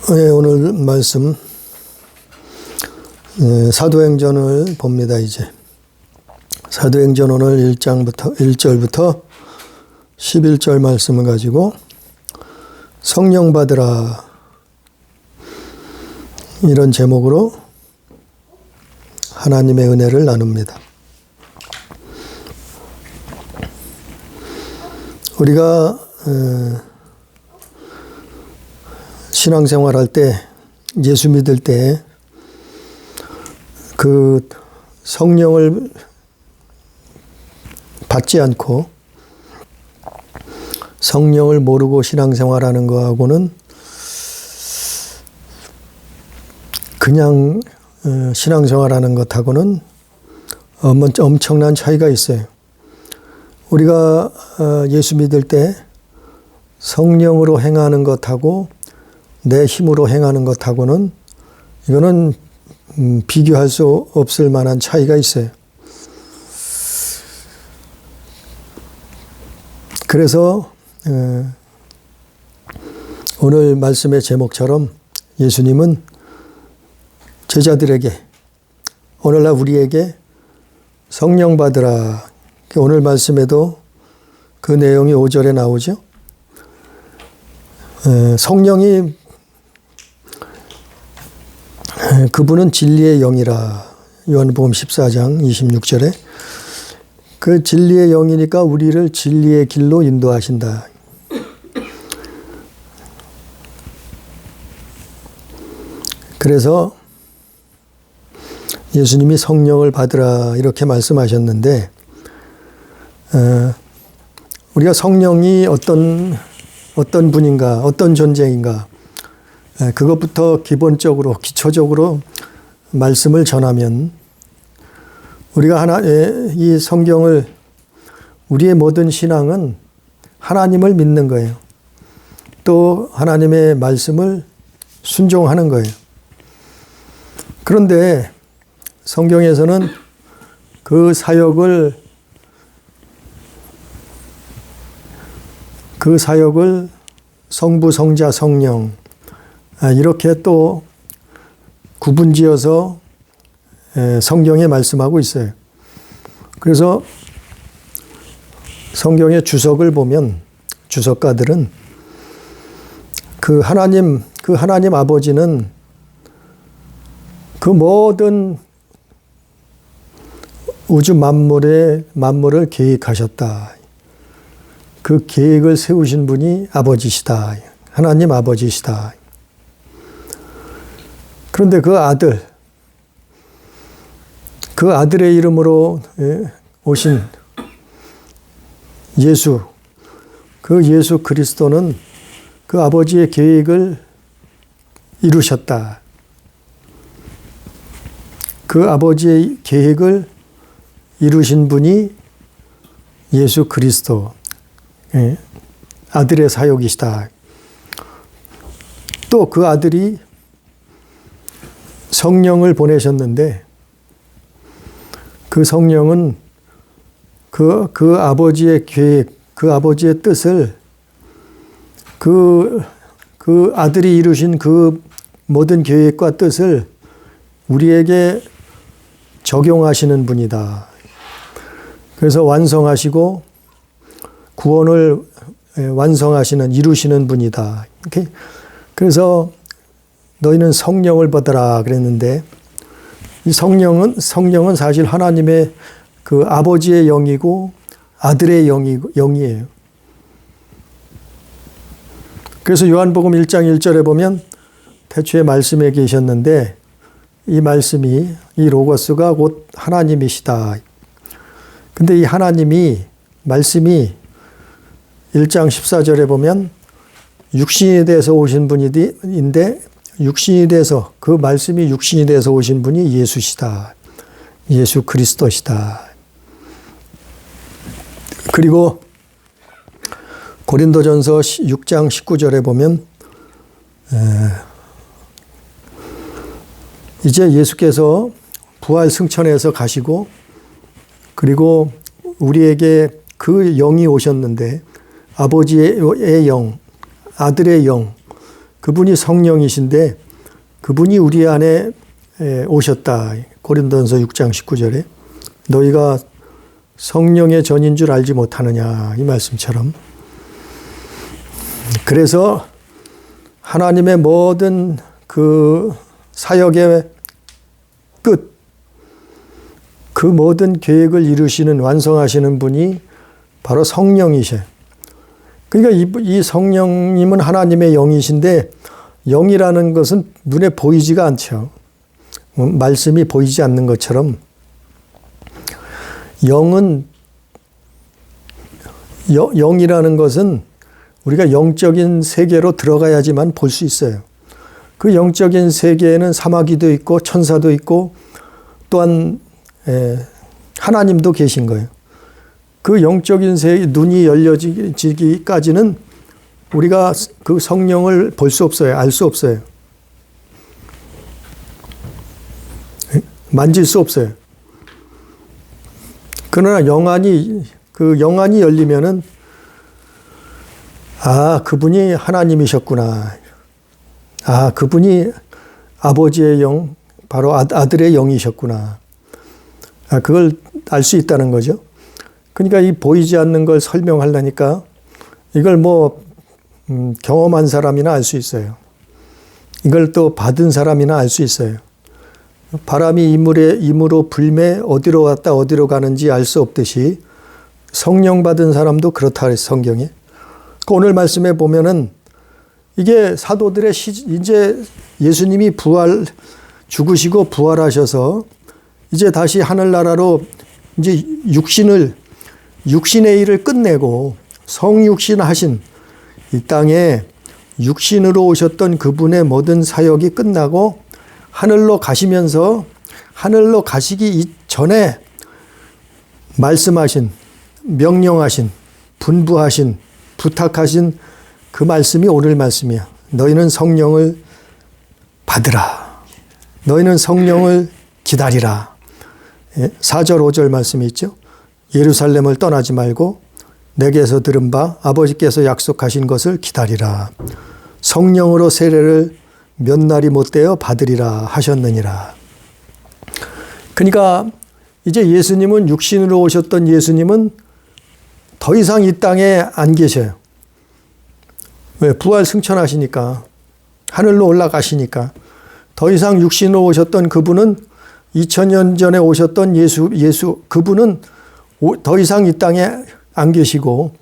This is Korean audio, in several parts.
네, 오늘 말씀 사도행전을 봅니다. 이제 사도행전 오늘 1절부터 11절 말씀을 가지고 성령 받으라 이런 제목으로 하나님의 은혜를 나눕니다. 우리가 신앙생활할 때, 예수 믿을 때 그 성령을 받지 않고 성령을 모르고 신앙생활하는 거하고는 그냥 신앙생활하는 것하고는 엄청난 차이가 있어요. 우리가 예수 믿을 때 성령으로 행하는 것하고 내 힘으로 행하는 것하고는 이거는 비교할 수 없을 만한 차이가 있어요. 그래서 오늘 말씀의 제목처럼 예수님은 제자들에게 오늘날 우리에게 성령 받으라. 오늘 말씀에도 그 내용이 5절에 나오죠. 성령이 그분은 진리의 영이라. 요한복음 14장 26절에 그 진리의 영이니까 우리를 진리의 길로 인도하신다. 그래서 예수님이 성령을 받으라 이렇게 말씀하셨는데 우리가 성령이 어떤 분인가, 어떤 존재인가 그것부터 기본적으로, 기초적으로 말씀을 전하면 우리가 이 성경을 우리의 모든 신앙은 하나님을 믿는 거예요. 또 하나님의 말씀을 순종하는 거예요. 그런데 성경에서는 그 사역을 성부, 성자, 성령 이렇게 또 구분지어서 성경에 말씀하고 있어요. 그래서 성경의 주석을 보면 주석가들은 그 하나님 아버지는 그 모든 우주 만물을 계획하셨다. 그 계획을 세우신 분이 아버지시다. 하나님 아버지시다. 그런데 그 아들의 이름으로 오신 예수, 그 예수 그리스도는 그 아버지의 계획을 이루셨다. 그 아버지의 계획을 이루신 분이 예수 그리스도, 아들의 사역이시다. 또 그 아들이 성령을 보내셨는데 그 성령은 그 아버지의 계획, 그 아버지의 뜻을 그 아들이 이루신 그 모든 계획과 뜻을 우리에게 적용하시는 분이다. 그래서 완성하시고 구원을 이루시는 분이다. 이렇게. 그래서 너희는 성령을 받으라 그랬는데 이 성령은 사실 하나님의 그 아버지의 영이고 아들의 영이에요. 그래서 요한복음 1장 1절에 보면 태초에 말씀에 계셨는데 이 말씀이 이 로고스가 곧 하나님이시다. 근데 이 말씀이 1장 14절에 보면 육신이 돼서 오신 분인데 육신이 돼서 그 말씀이 육신이 돼서 오신 분이 예수시다. 예수 그리스도시다. 그리고 고린도전서 6장 19절에 보면 이제 예수께서 부활 승천해서 가시고 그리고 우리에게 그 영이 오셨는데 아버지의 영, 아들의 영, 그분이 성령이신데 그분이 우리 안에 오셨다. 고린도전서 6장 19절에 너희가 성령의 전인 줄 알지 못하느냐 이 말씀처럼. 그래서 하나님의 모든 그 사역의 끝, 그 모든 계획을 이루시는 완성하시는 분이 바로 성령이셔요. 그러니까 이 성령님은 하나님의 영이신데 영이라는 것은 눈에 보이지가 않죠. 말씀이 보이지 않는 것처럼 영이라는 것은 우리가 영적인 세계로 들어가야지만 볼 수 있어요. 그 영적인 세계에는 사마귀도 있고 천사도 있고 또한 하나님도 계신 거예요. 그 영적인 세계 눈이 열려지기까지는 우리가 그 성령을 볼 수 없어요. 알 수 없어요. 만질 수 없어요. 그러나 그 영안이 열리면은 아, 그분이 하나님이셨구나. 아, 그분이 아버지의 영, 바로 아들의 영이셨구나. 아, 그걸 알 수 있다는 거죠. 그러니까 이 보이지 않는 걸 설명하려니까 이걸 경험한 사람이나 알 수 있어요. 이걸 또 받은 사람이나 알 수 있어요. 바람이 임으로 불매 어디로 왔다 어디로 가는지 알 수 없듯이 성령 받은 사람도 그렇다 그랬어요, 성경에. 오늘 말씀에 보면은 이게 사도들의 이제 예수님이 죽으시고 부활하셔서 이제 다시 하늘나라로 이제 육신의 일을 끝내고 성육신 하신 이 땅에 육신으로 오셨던 그분의 모든 사역이 끝나고 하늘로 가시면서 하늘로 가시기 전에 말씀하신, 명령하신, 분부하신, 부탁하신 그 말씀이 오늘 말씀이야. 너희는 성령을 받으라. 너희는 성령을 기다리라. 4절 5절 말씀이 있죠. 예루살렘을 떠나지 말고 내게서 들은 바 아버지께서 약속하신 것을 기다리라. 성령으로 세례를 몇 날이 못되어 받으리라 하셨느니라. 그러니까 이제 예수님은 육신으로 오셨던 예수님은 더 이상 이 땅에 안 계셔요. 왜? 부활 승천하시니까. 하늘로 올라가시니까. 더 이상 육신으로 오셨던 그분은 2000년 전에 오셨던 예수 그분은 더 이상 이 땅에 안 계시고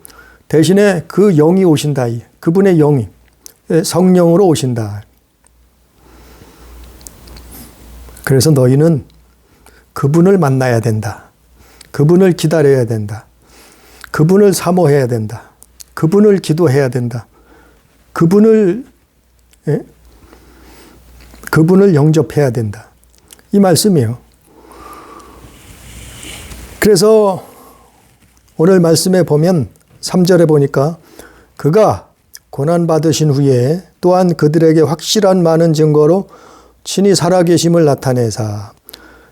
대신에 그 영이 오신다. 그분의 영이 성령으로 오신다. 그래서 너희는 그분을 만나야 된다. 그분을 기다려야 된다. 그분을 사모해야 된다. 그분을 기도해야 된다. 그분을 영접해야 된다. 이 말씀이에요. 그래서 오늘 말씀에 보면 3절에 보니까 그가 고난받으신 후에 또한 그들에게 확실한 많은 증거로 친히 살아계심을 나타내사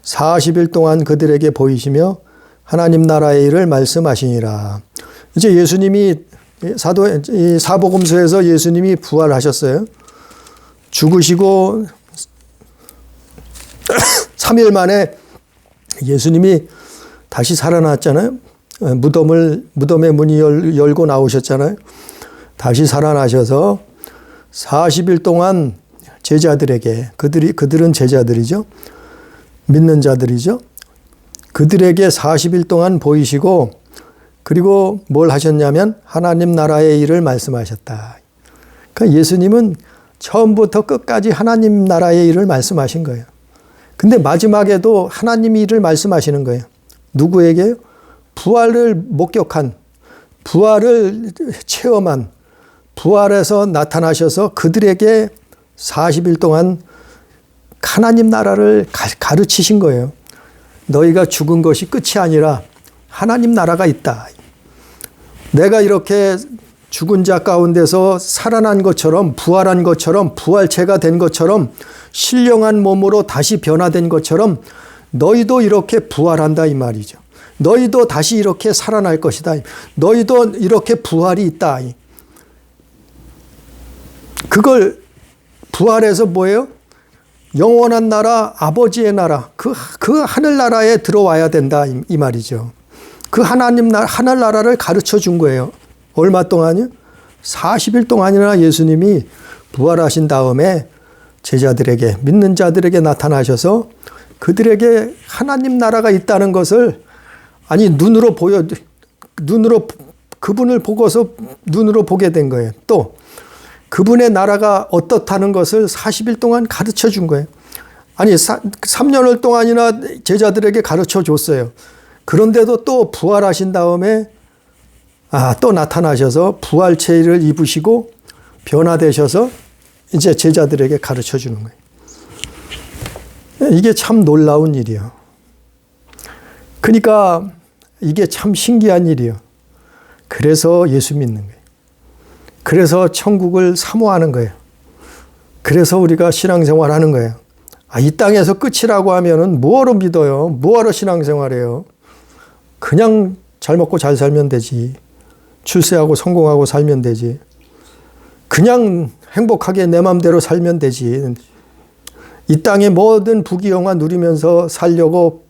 40일 동안 그들에게 보이시며 하나님 나라의 일을 말씀하시니라. 이제 예수님이 사복음서에서 예수님이 부활하셨어요. 죽으시고 3일 만에 예수님이 다시 살아났잖아요. 무덤의 문이 열고 나오셨잖아요. 다시 살아나셔서 40일 동안 제자들에게 그들은 제자들이죠. 믿는 자들이죠. 그들에게 40일 동안 보이시고 그리고 뭘 하셨냐면 하나님 나라의 일을 말씀하셨다. 그러니까 예수님은 처음부터 끝까지 하나님 나라의 일을 말씀하신 거예요. 근데 마지막에도 하나님 일을 말씀하시는 거예요. 누구에게요? 부활을 목격한, 부활을 체험한, 부활에서 나타나셔서 그들에게 40일 동안 하나님 나라를 가르치신 거예요. 너희가 죽은 것이 끝이 아니라 하나님 나라가 있다. 내가 이렇게 죽은 자 가운데서 살아난 것처럼 부활한 것처럼 부활체가 된 것처럼 신령한 몸으로 다시 변화된 것처럼 너희도 이렇게 부활한다 이 말이죠. 너희도 다시 이렇게 살아날 것이다. 너희도 이렇게 부활이 있다. 그걸 부활해서 뭐예요? 영원한 나라, 아버지의 나라, 그 하늘나라에 들어와야 된다 이 말이죠. 그 하늘나라를 가르쳐 준 거예요. 얼마 동안이요? 40일 동안이나 예수님이 부활하신 다음에 제자들에게, 믿는 자들에게 나타나셔서 그들에게 하나님 나라가 있다는 것을 그분을 보고서 눈으로 보게 된 거예요. 또 그분의 나라가 어떻다는 것을 40일 동안 가르쳐 준 거예요. 3년을 동안이나 제자들에게 가르쳐 줬어요. 그런데도 또 부활하신 다음에 또 나타나셔서 부활체를 입으시고 변화되셔서 이제 제자들에게 가르쳐 주는 거예요. 이게 참 놀라운 일이에요. 그러니까 이게 참 신기한 일이에요. 그래서 예수 믿는 거예요. 그래서 천국을 사모하는 거예요. 그래서 우리가 신앙생활 하는 거예요. 이 땅에서 끝이라고 하면은 뭐하러 믿어요? 뭐하러 신앙생활해요? 그냥 잘 먹고 잘 살면 되지. 출세하고 성공하고 살면 되지. 그냥 행복하게 내 맘대로 살면 되지. 이 땅의 모든 부귀영화 누리면서 살려고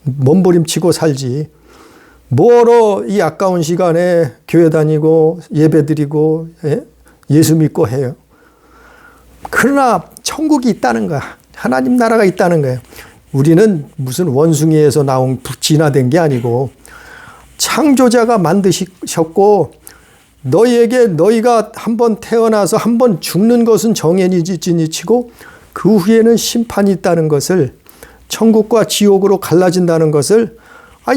몸부림치고 살지. 뭐로 이 아까운 시간에 교회 다니고 예배 드리고 예수 믿고 해요. 그러나 천국이 있다는 거야. 하나님 나라가 있다는 거예요. 우리는 무슨 원숭이에서 나온 진화된 게 아니고 창조자가 만드셨고 너희가 한번 태어나서 한번 죽는 것은 정해지니치고 그 후에는 심판이 있다는 것을, 천국과 지옥으로 갈라진다는 것을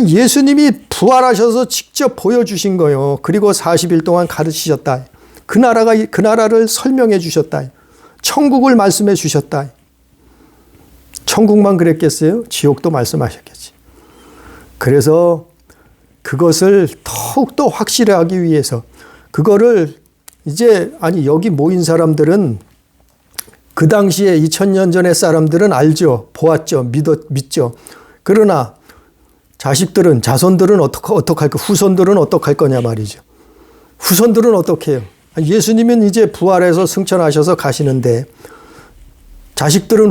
예수님이 부활하셔서 직접 보여주신 거예요. 그리고 40일 동안 가르치셨다. 그 나라를 설명해 주셨다. 천국을 말씀해 주셨다. 천국만 그랬겠어요? 지옥도 말씀하셨겠지. 그래서 그것을 더욱더 확실하기 위해서 그거를 이제 여기 모인 사람들은 그 당시에 2000년 전의 사람들은 알죠. 보았죠. 믿죠. 그러나 자손들은 어떡할까? 후손들은 어떡할 거냐 말이죠. 후손들은 어떻게 해요? 예수님은 이제 부활해서 승천하셔서 가시는데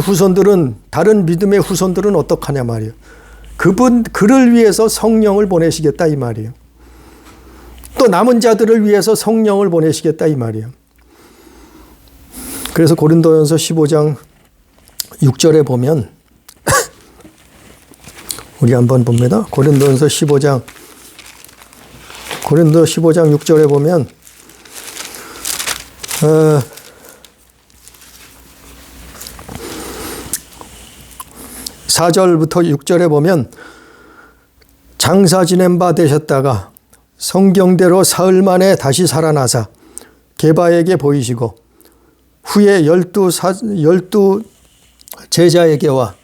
후손들은, 다른 믿음의 후손들은 어떡하냐 말이에요. 그를 위해서 성령을 보내시겠다 이 말이에요. 또 남은 자들을 위해서 성령을 보내시겠다 이 말이에요. 그래서 고린도전서 15장 6절에 보면 우리 한번 봅니다. 고린도전서 15장 6절에 보면 4절부터 6절에 보면 장사 지낸 바 되셨다가 성경대로 사흘 만에 다시 살아나사 게바에게 보이시고 후에 12 제자에게와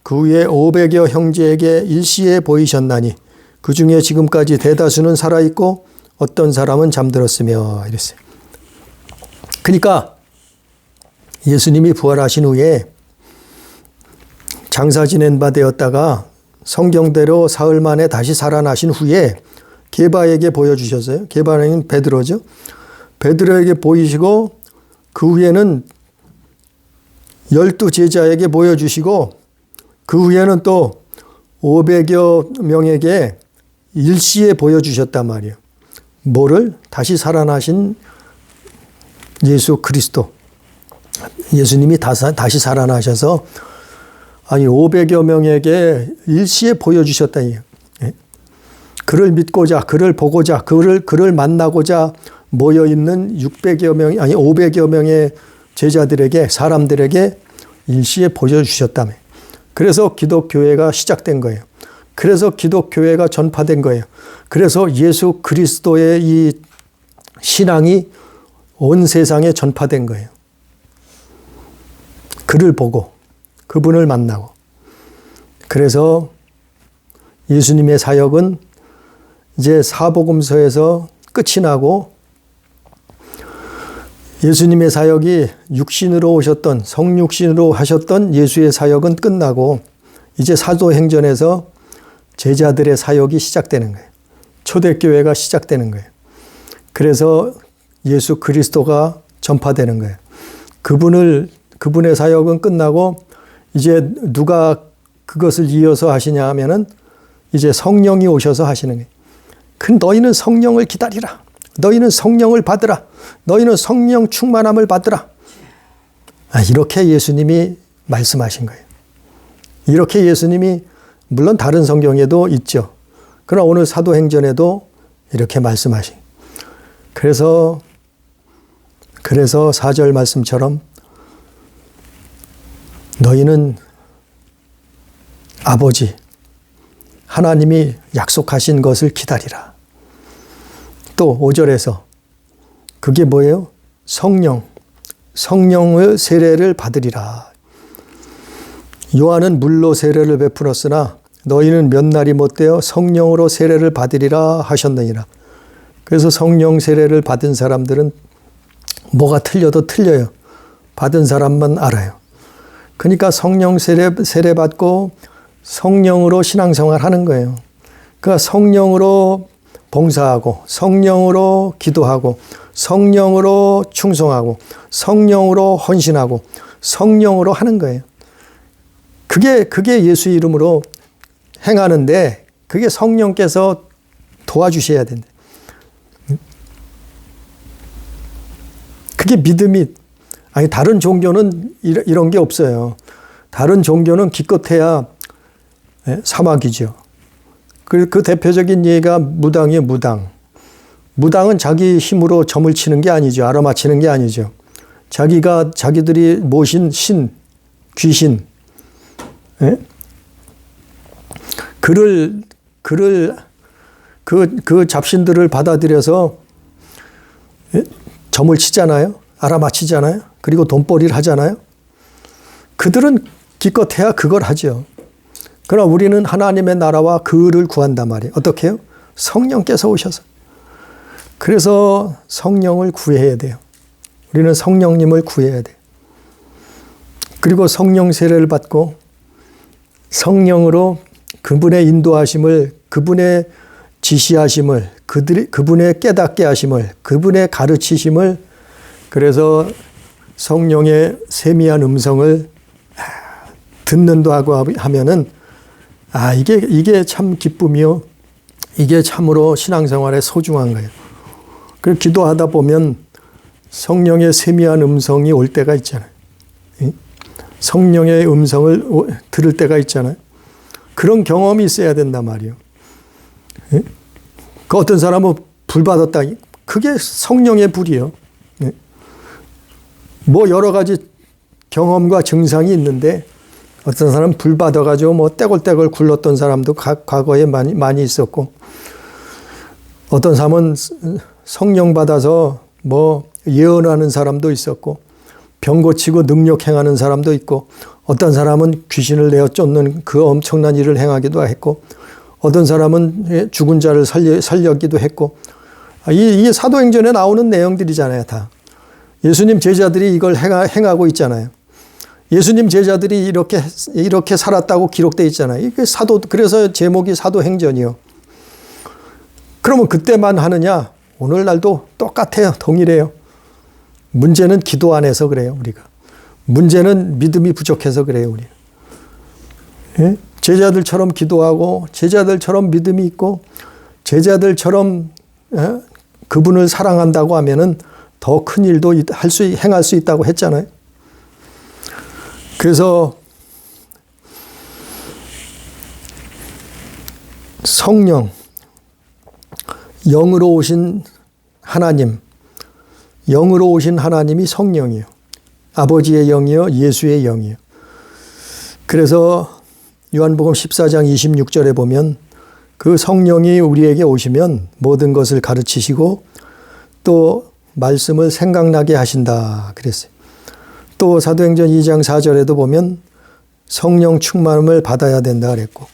그 후에 500여 형제에게 일시에 보이셨나니 그 중에 지금까지 대다수는 살아있고 어떤 사람은 잠들었으며 이랬어요. 그러니까 예수님이 부활하신 후에 장사 지낸 바 되었다가 성경대로 사흘 만에 다시 살아나신 후에 게바에게 보여주셨어요. 게바는 베드로죠. 베드로에게 보이시고 그 후에는 12 제자에게 보여주시고 그 후에는 또 500여 명에게 일시에 보여주셨단 말이에요. 뭐를? 다시 살아나신 예수 그리스도. 예수님이 다시 살아나셔서 500여 명에게 일시에 보여주셨다. 그를 믿고자, 그를 보고자, 그를 만나고자 모여있는 500여 명의 제자들에게, 사람들에게 일시에 보여주셨다며. 그래서 기독교회가 시작된 거예요. 그래서 기독교회가 전파된 거예요. 그래서 예수 그리스도의 이 신앙이 온 세상에 전파된 거예요. 그를 보고, 그분을 만나고. 그래서 예수님의 사역은 이제 사복음서에서 끝이 나고 예수님의 사역이 육신으로 오셨던, 성육신으로 하셨던 예수의 사역은 끝나고 이제 사도행전에서 제자들의 사역이 시작되는 거예요. 초대교회가 시작되는 거예요. 그래서 예수 그리스도가 전파되는 거예요. 그분의 사역은 끝나고 이제 누가 그것을 이어서 하시냐 하면은 이제 성령이 오셔서 하시는 거예요. 너희는 성령을 기다리라. 너희는 성령을 받으라. 너희는 성령 충만함을 받으라. 이렇게 예수님이 말씀하신 거예요. 이렇게 예수님이 물론 다른 성경에도 있죠. 그러나 오늘 사도행전에도 이렇게 말씀하신. 그래서 4절 말씀처럼 너희는 아버지 하나님이 약속하신 것을 기다리라. 또 5절에서 그게 뭐예요? 성령의 세례를 받으리라. 요한은 물로 세례를 베풀었으나 너희는 몇 날이 못되어 성령으로 세례를 받으리라 하셨느니라. 그래서 성령 세례를 받은 사람들은 뭐가 틀려도 틀려요. 받은 사람만 알아요. 그러니까 성령 세례 받고 성령으로 신앙생활 하는 거예요. 그러니까 성령으로 봉사하고 성령으로 기도하고 성령으로 충성하고 성령으로 헌신하고 성령으로 하는 거예요. 그게 예수 이름으로 행하는데 그게 성령께서 도와주셔야 된다. 그게 믿음이 다른 종교는 이런 게 없어요. 다른 종교는 기껏해야 사막이죠. 그 대표적인 예가 무당이에요. 무당은 자기 힘으로 점을 치는 게 아니죠. 알아맞히는 게 아니죠. 자기들이 모신 신, 귀신, 그 잡신들을 받아들여서 점을 치잖아요. 알아맞히잖아요. 그리고 돈벌이를 하잖아요. 그들은 기껏해야 그걸 하죠. 그러나 우리는 하나님의 나라와 그를 구한단 말이에요. 어떻게 해요? 성령께서 오셔서. 그래서 성령을 구해야 돼요. 우리는 성령님을 구해야 돼요. 그리고 성령 세례를 받고 성령으로 그분의 인도하심을, 그분의 지시하심을, 그분의 깨닫게 하심을, 그분의 가르치심을, 그래서 성령의 세미한 음성을 듣는도 하고 하면은 이게 참 기쁨이요. 이게 참으로 신앙생활에 소중한 거예요. 그리고 기도하다 보면 성령의 세미한 음성이 올 때가 있잖아요. 성령의 음성을 들을 때가 있잖아요. 그런 경험이 있어야 된단 말이에요. 그 어떤 사람은 불 받았다. 그게 성령의 불이요. 뭐 여러 가지 경험과 증상이 있는데 어떤 사람은 불 받아가지고 뭐 떼굴떼굴 굴렀던 사람도 과거에 많이 있었고, 어떤 사람은 성령 받아서 뭐 예언하는 사람도 있었고, 병 고치고 능력 행하는 사람도 있고, 어떤 사람은 귀신을 내어 쫓는 그 엄청난 일을 행하기도 했고, 어떤 사람은 죽은 자를 살려기도 했고, 이게 사도행전에 나오는 내용들이잖아요, 다. 예수님 제자들이 이걸 행하고 있잖아요. 예수님 제자들이 이렇게 살았다고 기록되어 있잖아요. 이게 그래서 제목이 사도행전이요. 그러면 그때만 하느냐? 오늘날도 똑같아요. 동일해요. 문제는 기도 안 해서 그래요, 우리가. 문제는 믿음이 부족해서 그래요, 우리가. 예? 제자들처럼 기도하고, 제자들처럼 믿음이 있고, 제자들처럼 그분을 사랑한다고 하면은 더 큰 일도 행할 수 있다고 했잖아요. 그래서 성령, 영으로 오신 하나님, 영으로 오신 하나님이 성령이에요. 아버지의 영이요, 예수의 영이요. 그래서 요한복음 14장 26절에 보면 그 성령이 우리에게 오시면 모든 것을 가르치시고 또 말씀을 생각나게 하신다 그랬어요. 또 사도행전 2장 4절에도 보면 성령 충만함을 받아야 된다 그랬고,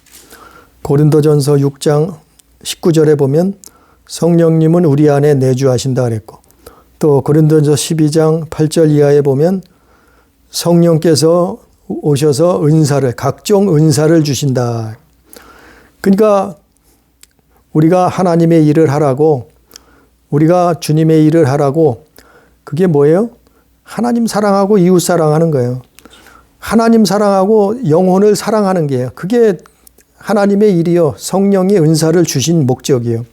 고린도전서 6장 19절에 보면 성령님은 우리 안에 내주하신다 그랬고, 또 고린도전서 12장 8절 이하에 보면 성령께서 오셔서 각종 은사를 주신다. 그러니까 우리가 하나님의 일을 하라고, 우리가 주님의 일을 하라고, 그게 뭐예요? 하나님 사랑하고 이웃 사랑하는 거예요. 하나님 사랑하고 영혼을 사랑하는 게요. 그게 하나님의 일이요. 성령의 은사를 주신 목적이에요.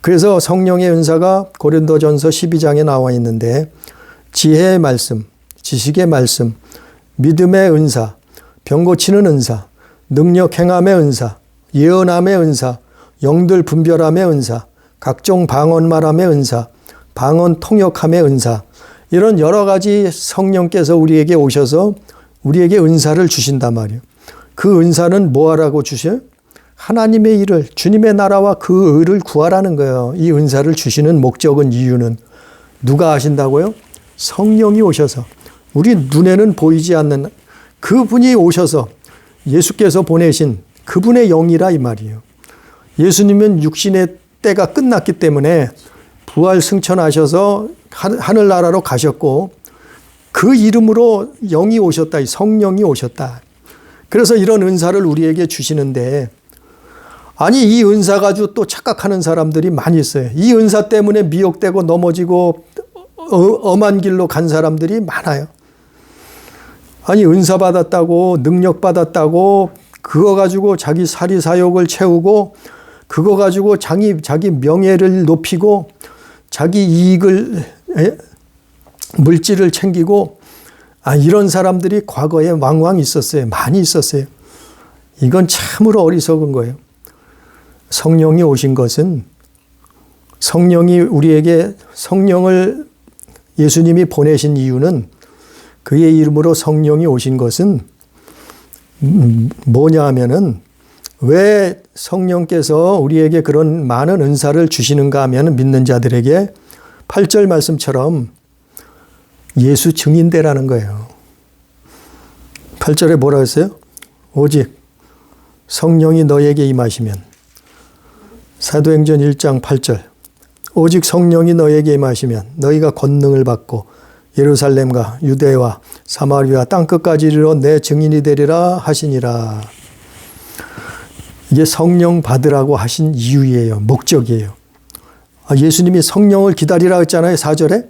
그래서 성령의 은사가 고린도전서 12장에 나와 있는데 지혜의 말씀, 지식의 말씀, 믿음의 은사, 병 고치는 은사, 능력 행함의 은사, 예언함의 은사, 영들 분별함의 은사, 각종 방언 말함의 은사, 방언 통역함의 은사, 이런 여러 가지 성령께서 우리에게 오셔서 우리에게 은사를 주신단 말이에요. 그 은사는 뭐 하라고 주셔요? 하나님의 일을, 주님의 나라와 그 의를 구하라는 거예요. 이 은사를 주시는 목적은, 이유는 누가 하신다고요? 성령이 오셔서, 우리 눈에는 보이지 않는 그분이 오셔서 예수께서 보내신 그분의 영이라 이 말이에요. 예수님은 육신의 때가 끝났기 때문에 부활 승천하셔서 하늘나라로 가셨고 그 이름으로 영이 오셨다. 성령이 오셨다. 그래서 이런 은사를 우리에게 주시는데, 아니 이 은사 가지고 또 착각하는 사람들이 많이 있어요. 이 은사 때문에 미혹되고 넘어지고 엄한 길로 간 사람들이 많아요. 아니 은사 받았다고, 능력 받았다고 그거 가지고 자기 사리사욕을 채우고 그거 가지고 자기 명예를 높이고 자기 이익을, 물질을 챙기고, 이런 사람들이 과거에 왕왕 있었어요. 많이 있었어요. 이건 참으로 어리석은 거예요. 성령이 오신 것은, 성령이 우리에게, 성령을 예수님이 보내신 이유는, 그의 이름으로 성령이 오신 것은 뭐냐 하면은, 왜 성령께서 우리에게 그런 많은 은사를 주시는가 하면, 믿는 자들에게 8절 말씀처럼 예수 증인되라는 거예요. 8절에 뭐라 했어요? 오직 성령이 너에게 임하시면, 사도행전 1장 8절, 오직 성령이 너에게 임하시면 너희가 권능을 받고 예루살렘과 유대와 사마리아 땅끝까지 이르러 내 증인이 되리라 하시니라. 이게 성령 받으라고 하신 이유예요. 목적이에요. 예수님이 성령을 기다리라 했잖아요. 4절에.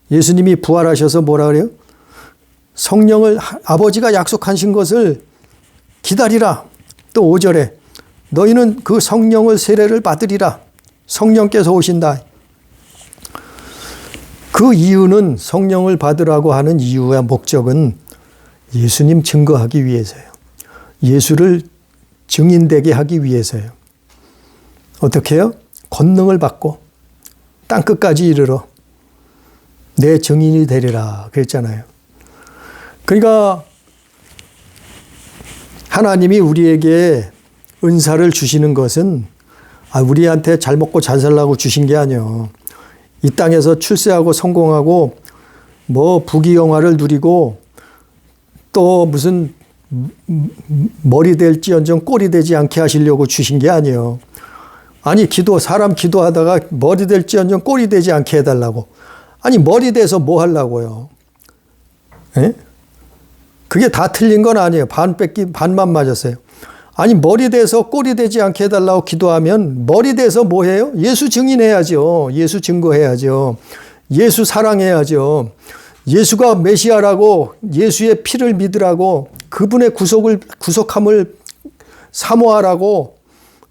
예수님이 부활하셔서 뭐라 그래요? 성령을, 아버지가 약속하신 것을 기다리라. 또 5절에 너희는 그 성령을 세례를 받으리라. 성령께서 오신다. 그 이유는, 성령을 받으라고 하는 이유와 목적은 예수님 증거하기 위해서예요. 예수를 증인되게 하기 위해서예요. 어떻게 해요? 권능을 받고 땅끝까지 이르러 내 증인이 되리라 그랬잖아요. 그러니까 하나님이 우리에게 은사를 주시는 것은 우리한테 잘 먹고 잘 살라고 주신 게 아니에요. 이 땅에서 출세하고 성공하고 뭐 부귀영화를 누리고 또 무슨 머리 될지언정 꼴이 되지 않게 하시려고 주신 게 아니에요. 아니 사람 기도하다가 머리 될지언정 꼴이 되지 않게 해달라고. 아니 머리 돼서 뭐 하려고요? 에? 그게 다 틀린 건 아니에요. 반 뺏기 반만 맞았어요. 아니 머리 돼서 꼴이 되지 않게 해달라고 기도하면 머리 돼서 뭐 해요? 예수 증인해야죠. 예수 증거해야죠. 예수 사랑해야죠. 예수가 메시아라고, 예수의 피를 믿으라고, 그분의 구속함을 사모하라고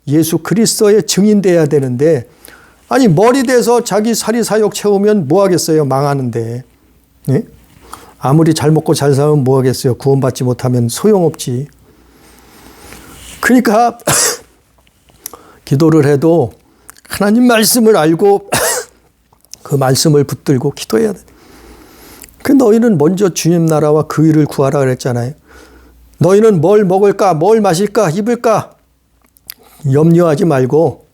예수 그리스도의 증인돼야 되는데, 아니 머리 돼서 자기 사리사욕 채우면 뭐 하겠어요? 망하는데. 네? 아무리 잘 먹고 잘 살면 뭐 하겠어요? 구원받지 못하면 소용없지. 그러니까 기도를 해도 하나님 말씀을 알고 그 말씀을 붙들고 기도해야 돼. 그 너희는 먼저 주님 나라와 그 일을 구하라 그랬잖아요. 너희는 뭘 먹을까, 뭘 마실까, 입을까 염려하지 말고,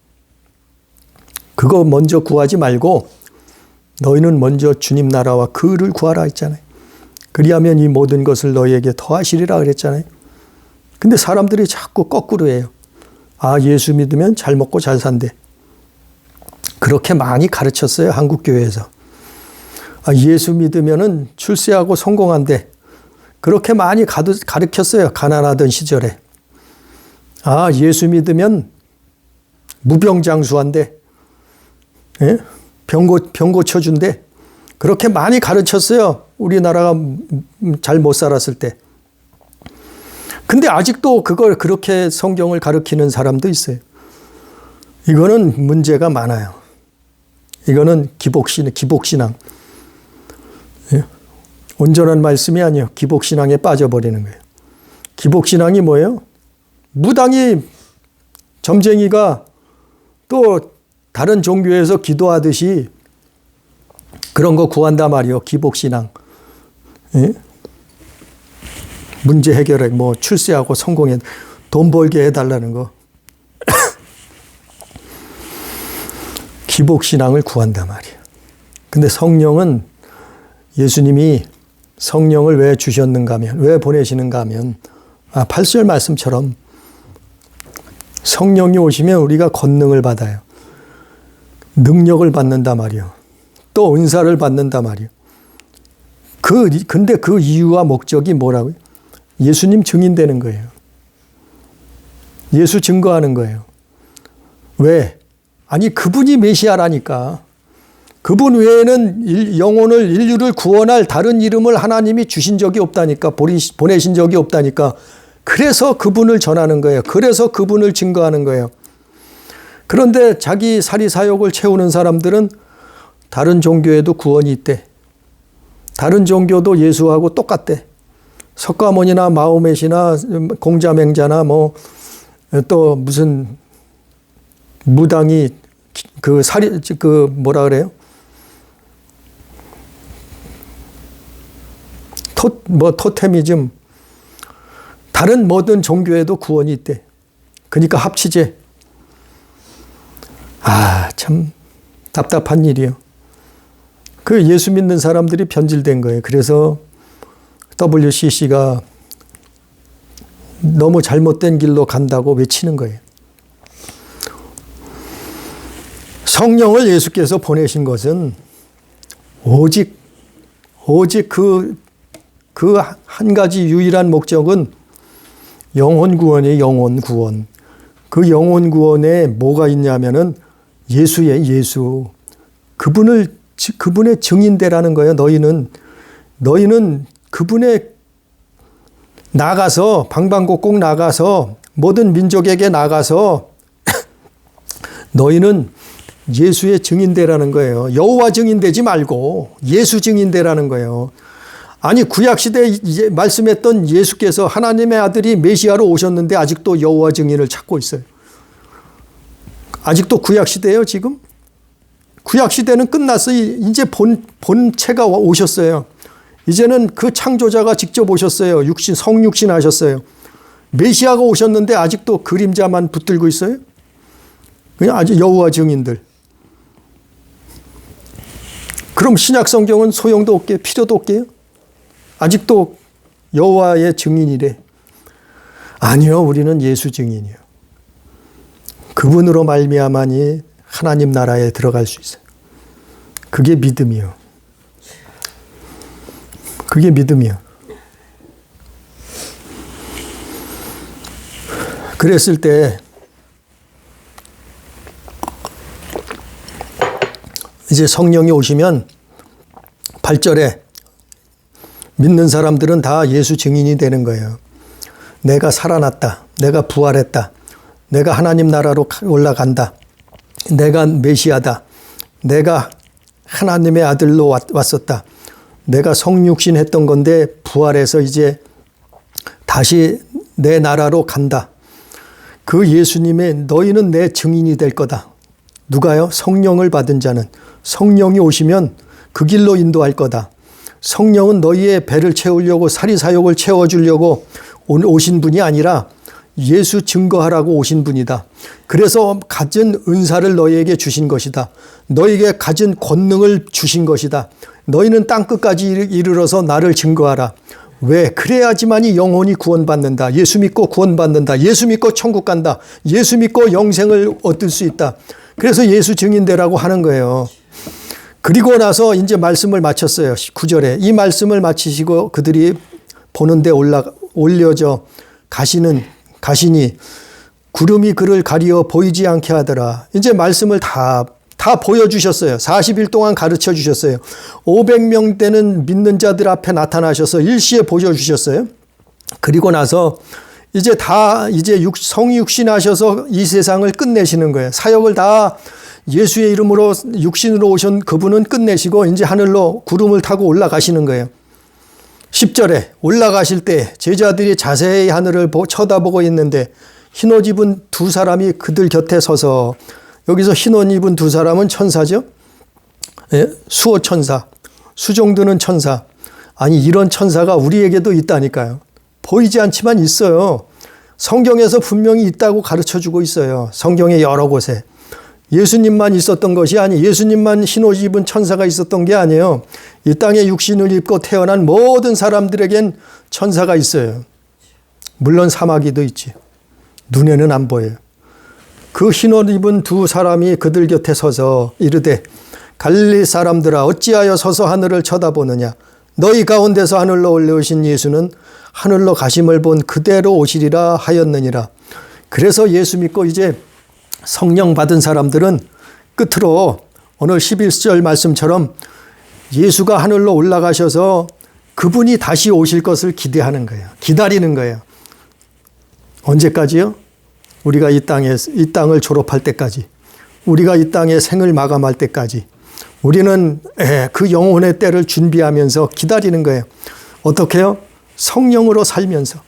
그거 먼저 구하지 말고 너희는 먼저 주님 나라와 그 일을 구하라 했잖아요. 그리하면 이 모든 것을 너희에게 더하시리라 그랬잖아요. 근데 사람들이 자꾸 거꾸로 해요. 예수 믿으면 잘 먹고 잘 산대. 그렇게 많이 가르쳤어요. 한국교회에서. 예수 믿으면은 출세하고 성공한대. 그렇게 많이 가르쳤어요. 가난하던 시절에. 예수 믿으면 무병장수한대. 예? 병 고쳐준대. 그렇게 많이 가르쳤어요. 우리나라가 잘 못 살았을 때. 근데 아직도 그걸 그렇게 성경을 가르치는 사람도 있어요. 이거는 문제가 많아요. 이거는 기복신앙. 예? 온전한 말씀이 아니에요. 기복신앙에 빠져버리는 거예요. 기복신앙이 뭐예요? 무당이 점쟁이가 또 다른 종교에서 기도하듯이 그런 거 구한단 말이에요. 기복신앙. 예? 문제 해결해. 뭐 출세하고 성공해. 돈 벌게 해달라는 거. 기복신앙을 구한단 말이에요. 근데 성령은 예수님이 성령을 왜 주셨는가 하면, 왜 보내시는가 하면, 8절 말씀처럼 성령이 오시면 우리가 권능을 받아요. 능력을 받는단 말이에요. 또 은사를 받는단 말이에요. 근데 그 이유와 목적이 뭐라고요? 예수님 증인되는 거예요. 예수 증거하는 거예요. 왜? 아니, 그분이 메시아라니까. 그분 외에는 인류를 구원할 다른 이름을 하나님이 주신 적이 없다니까. 보내신 적이 없다니까. 그래서 그분을 전하는 거예요. 그래서 그분을 증거하는 거예요. 그런데 자기 사리사욕을 채우는 사람들은 다른 종교에도 구원이 있대. 다른 종교도 예수하고 똑같대. 석가모니나 마호멧이나 공자맹자나 뭐 또 무슨 무당이 뭐라 그래요? 토테미즘. 다른 모든 종교에도 구원이 있대. 그러니까 합치제. 참 답답한 일이에요. 그 예수 믿는 사람들이 변질된 거예요. 그래서 WCC가 너무 잘못된 길로 간다고 외치는 거예요. 성령을 예수께서 보내신 것은 오직 그 한 가지 유일한 목적은 영혼 구원이에요. 영혼 구원. 그 영혼 구원에 뭐가 있냐면은 예수의 예수. 그분의 증인되라는 거예요. 너희는 그분의 나가서 방방곡곡 나가서 모든 민족에게 나가서 너희는 예수의 증인되라는 거예요. 여호와 증인되지 말고 예수 증인되라는 거예요. 아니, 구약시대에 말씀했던 예수께서 하나님의 아들이 메시아로 오셨는데 아직도 여호와 증인을 찾고 있어요. 아직도 구약시대예요, 지금? 구약시대는 끝났어요. 이제 본체가 오셨어요. 이제는 그 창조자가 직접 오셨어요. 성육신 하셨어요. 메시아가 오셨는데 아직도 그림자만 붙들고 있어요? 그냥 아주 여호와 증인들. 그럼 신약 성경은 소용도 없게, 필요도 없게요? 아직도 여호와의 증인이래. 아니요, 우리는 예수 증인이요. 그분으로 말미암아니 하나님 나라에 들어갈 수 있어요. 그게 믿음이요. 그게 믿음이요. 그랬을 때 이제 성령이 오시면 8절에 믿는 사람들은 다 예수 증인이 되는 거예요. 내가 살아났다. 내가 부활했다. 내가 하나님 나라로 올라간다. 내가 메시아다. 내가 하나님의 아들로 왔었다. 내가 성육신 했던 건데 부활해서 이제 다시 내 나라로 간다. 그 예수님의 너희는 내 증인이 될 거다. 누가요? 성령을 받은 자는. 성령이 오시면 그 길로 인도할 거다. 성령은 너희의 배를 채우려고 사리사욕을 채워주려고 오신 분이 아니라 예수 증거하라고 오신 분이다. 그래서 가진 은사를 너희에게 주신 것이다. 너희에게 가진 권능을 주신 것이다. 너희는 땅끝까지 이르러서 나를 증거하라. 왜? 그래야지만이 영혼이 구원받는다. 예수 믿고 구원받는다. 예수 믿고 천국 간다. 예수 믿고 영생을 얻을 수 있다. 그래서 예수 증인되라고 하는 거예요. 그리고 나서 이제 말씀을 마쳤어요. 9절에. 이 말씀을 마치시고 그들이 보는데 올려져 가시니 구름이 그를 가리어 보이지 않게 하더라. 이제 말씀을 다 다 보여주셨어요. 40일 동안 가르쳐 주셨어요. 500명 되는 믿는 자들 앞에 나타나셔서 일시에 보여주셨어요. 그리고 나서 이제 성육신하셔서 이 세상을 끝내시는 거예요. 사역을 다 예수의 이름으로 육신으로 오신 그분은 끝내시고 이제 하늘로 구름을 타고 올라가시는 거예요. 10절에 올라가실 때 제자들이 자세히 하늘을 쳐다보고 있는데 흰옷 입은 두 사람이 그들 곁에 서서, 여기서 흰옷 입은 두 사람은 천사죠. 예? 수호 천사, 수종드는 천사. 아니 이런 천사가 우리에게도 있다니까요. 보이지 않지만 있어요. 성경에서 분명히 있다고 가르쳐주고 있어요. 성경의 여러 곳에. 예수님만 있었던 것이 아니, 예수님만 흰옷 입은 천사가 있었던 게 아니에요. 이 땅에 육신을 입고 태어난 모든 사람들에겐 천사가 있어요. 물론 사마귀도 있지. 눈에는 안 보여요. 그 흰옷 입은 두 사람이 그들 곁에 서서 이르되 갈릴리 사람들아 어찌하여 서서 하늘을 쳐다보느냐. 너희 가운데서 하늘로 올라오신 예수는 하늘로 가심을 본 그대로 오시리라 하였느니라. 그래서 예수 믿고 이제 성령 받은 사람들은 끝으로 오늘 11절 말씀처럼 예수가 하늘로 올라가셔서 그분이 다시 오실 것을 기대하는 거예요. 기다리는 거예요. 언제까지요? 우리가 이 땅을 졸업할 때까지, 우리가 이 땅의 생을 마감할 때까지 우리는 그 영혼의 때를 준비하면서 기다리는 거예요. 어떻게 해요? 성령으로 살면서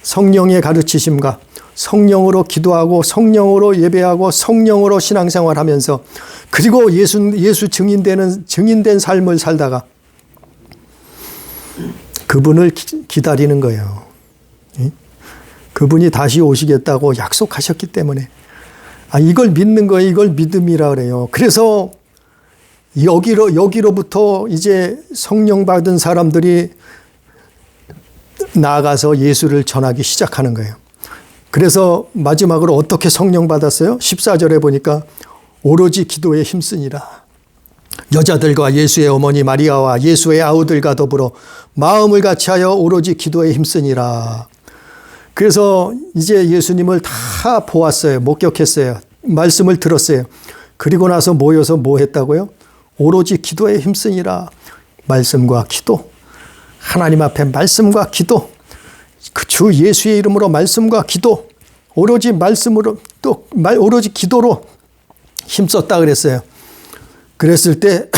성령의 가르치심과 성령으로 기도하고 성령으로 예배하고 성령으로 신앙생활하면서, 그리고 예수 증인된 삶을 살다가 그분을 기다리는 거예요. 그분이 다시 오시겠다고 약속하셨기 때문에 이걸 믿는 거예요. 이걸 믿음이라 그래요. 그래서 여기로부터 이제 성령 받은 사람들이 나아가서 예수를 전하기 시작하는 거예요. 그래서 마지막으로 어떻게 성령 받았어요? 14절에 보니까 오로지 기도에 힘쓰니라. 여자들과 예수의 어머니 마리아와 예수의 아우들과 더불어 마음을 같이하여 오로지 기도에 힘쓰니라. 그래서 이제 예수님을 다 보았어요. 목격했어요. 말씀을 들었어요. 그리고 나서 모여서 뭐 했다고요? 오로지 기도에 힘쓰니라. 말씀과 기도. 하나님 앞에 말씀과 기도. 그 주 예수의 이름으로 말씀과 기도. 오로지 말씀으로 또 오로지 기도로 힘썼다 그랬어요. 그랬을 때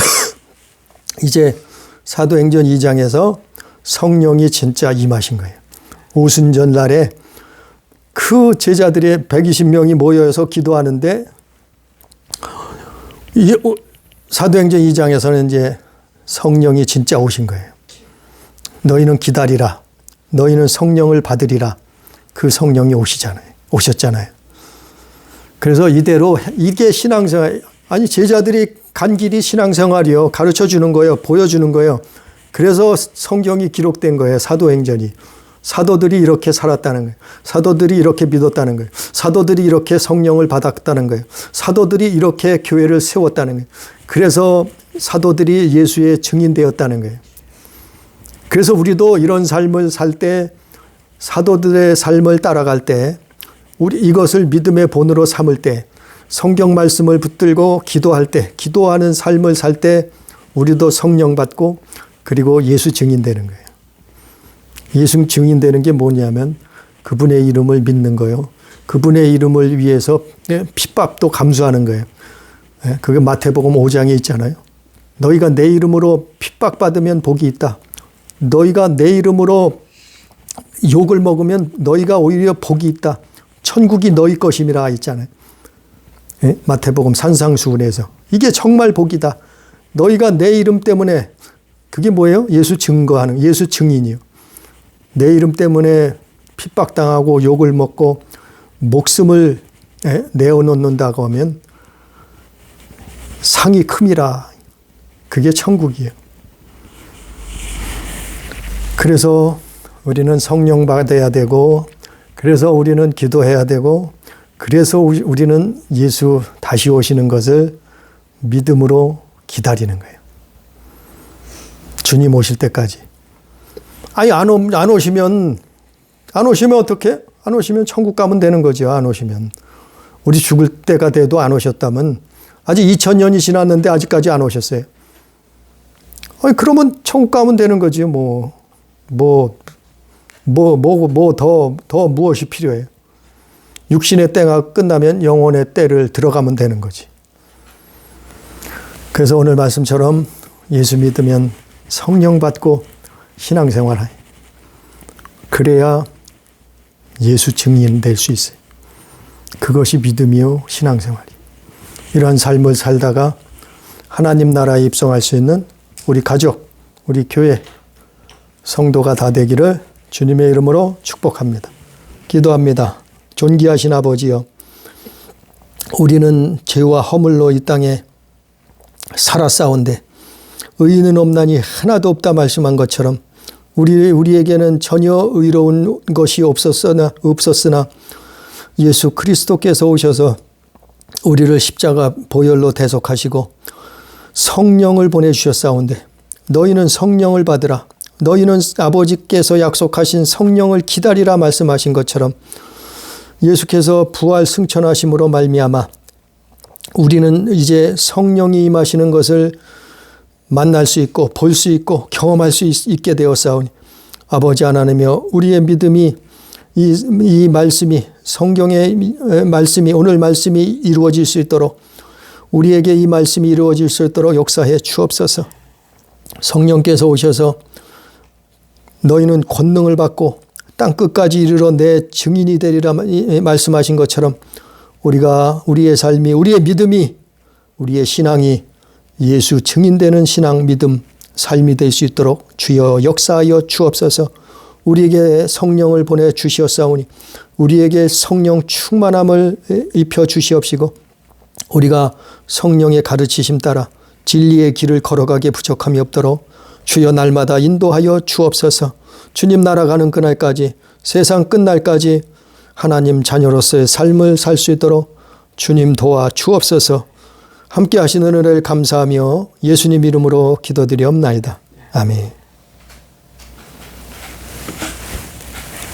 이제 사도행전 2장에서 성령이 진짜 임하신 거예요. 오순절 날에 그 제자들의 120명이 모여서 기도하는데 사도행전 2장에서는 이제 성령이 진짜 오신 거예요. 너희는 기다리라. 너희는 성령을 받으리라. 그 성령이 오셨잖아요. 그래서 이대로 이게 신앙생활, 아니 제자들이 간 길이 신앙생활이요. 가르쳐 주는 거예요. 보여주는 거예요. 그래서 성경이 기록된 거예요. 사도행전이. 사도들이 이렇게 살았다는 거예요. 사도들이 이렇게 믿었다는 거예요. 사도들이 이렇게 성령을 받았다는 거예요. 사도들이 이렇게 교회를 세웠다는 거예요. 그래서 사도들이 예수의 증인되었다는 거예요. 그래서 우리도 이런 삶을 살 때, 사도들의 삶을 따라갈 때, 우리 이것을 믿음의 본으로 삼을 때, 성경 말씀을 붙들고 기도할 때, 기도하는 삶을 살 때 우리도 성령 받고 그리고 예수 증인되는 거예요. 예수 증인되는 게 뭐냐면 그분의 이름을 믿는 거예요. 그분의 이름을 위해서 핍박도 감수하는 거예요. 그게 마태복음 5장에 있잖아요. 너희가 내 이름으로 핍박받으면 복이 있다. 너희가 내 이름으로 욕을 먹으면 너희가 오히려 복이 있다. 천국이 너희 것임이라 있잖아요. 마태복음 산상수훈에서. 이게 정말 복이다. 너희가 내 이름 때문에, 그게 뭐예요? 예수 증거하는, 예수 증인이요. 내 이름 때문에 핍박당하고 욕을 먹고 목숨을 내어놓는다고 하면 상이 큼이라. 그게 천국이에요. 그래서 우리는 성령 받아야 되고, 그래서 우리는 기도해야 되고, 그래서 우리는 예수 다시 오시는 것을 믿음으로 기다리는 거예요. 주님 오실 때까지. 아니, 안 오시면 어떻게? 안 오시면 천국 가면 되는 거죠. 안 오시면. 우리 죽을 때가 돼도 안 오셨다면 아직 2000년이 지났는데 아직까지 안 오셨어요. 아니, 그러면 천국 가면 되는 거지. 더 무엇이 필요해요? 육신의 때가 끝나면 영혼의 때를 들어가면 되는 거지. 그래서 오늘 말씀처럼 예수 믿으면 성령 받고 신앙생활해. 그래야 예수 증인 될 수 있어요. 그것이 믿음이요 신앙생활이. 이러한 삶을 살다가 하나님 나라에 입성할 수 있는 우리 가족, 우리 교회, 성도가 다 되기를 주님의 이름으로 축복합니다. 기도합니다. 존귀하신 아버지여, 우리는 죄와 허물로 이 땅에 살아싸운데 의인은 없나니 하나도 없다 말씀한 것처럼 우리에게는 전혀 의로운 것이 없었으나 예수 그리스도께서 오셔서 우리를 십자가 보혈로 대속하시고 성령을 보내주셨사온데 너희는 성령을 받으라. 너희는 아버지께서 약속하신 성령을 기다리라 말씀하신 것처럼 예수께서 부활 승천하심으로 말미암아 우리는 이제 성령이 임하시는 것을 만날 수 있고 볼 수 있고 경험할 수 있게 되었사오니 아버지 하나님이여, 우리의 믿음이 이 말씀이, 성경의 말씀이, 오늘 말씀이 이루어질 수 있도록, 우리에게 이 말씀이 이루어질 수 있도록 역사해 주옵소서. 성령께서 오셔서 너희는 권능을 받고 땅 끝까지 이르러 내 증인이 되리라 말씀하신 것처럼 우리의 삶이, 우리의 믿음이, 우리의 신앙이 예수 증인되는 신앙, 믿음, 삶이 될 수 있도록 주여 역사하여 주옵소서. 우리에게 성령을 보내 주시옵사오니 우리에게 성령 충만함을 입혀 주시옵시고 우리가 성령의 가르치심 따라 진리의 길을 걸어가기에 부족함이 없도록 주여 날마다 인도하여 주옵소서. 주님 날아가는 그날까지, 세상 끝날까지 하나님 자녀로서의 삶을 살 수 있도록 주님 도와 주옵소서. 함께 하시는 은혜를 감사하며 예수님 이름으로 기도드리옵나이다. 아멘.